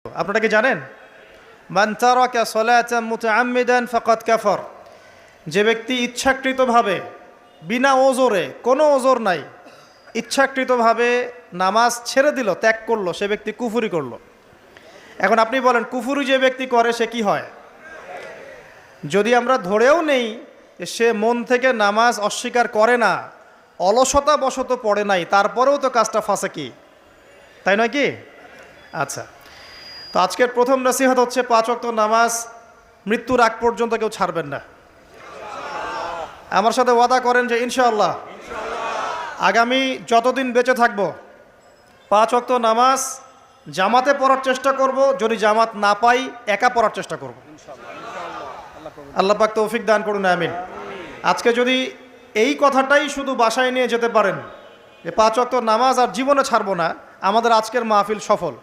আপনারা কি জানেন মান তারাকা সালাতান মুতাআম্মিদান ফাকাদ কাফার, যে ব্যক্তি ইচ্ছাকৃতভাবে বিনা ওজরে, কোনো ওজর নাই, ইচ্ছাকৃতভাবে নামাজ ছেড়ে দিল, ত্যাগ করলো, সে ব্যক্তি কুফরি করলো। এখন আপনি বলেন কুফরি যে ব্যক্তি করে সে কি হয়? যদি আমরা ধরেও নেই যে সে মন থেকে নামাজ অস্বীকার করে না, অলসতা বশত পড়ে নাই, তারপরেও তো কাজটা ফাঁসেকি, তাই নয় কি? আচ্ছা, তো আজকের প্রথম নসিহত হচ্ছে 5 ওয়াক্ত নামাজ মৃত্যুর আগ পর্যন্ত কেউ ছাড়বেন না। আমার সাথে ওয়াদা করেন যে ইনশাআল্লাহ আগামী যতদিন বেঁচে থাকবো 5 ওয়াক্ত নামাজ জামাতে পড়ার চেষ্টা করব, যদি জামাত না পাই একা পড়ার চেষ্টা করব। আল্লাহ পাক তৌফিক দান করুন, আমিন। আজকে যদি এই কথাটাই শুধু বাসায় নিয়ে যেতে পারেন যে 5 ওয়াক্ত নামাজ আর জীবনে ছাড়বো না, আমাদের আজকের মাহফিল সফল।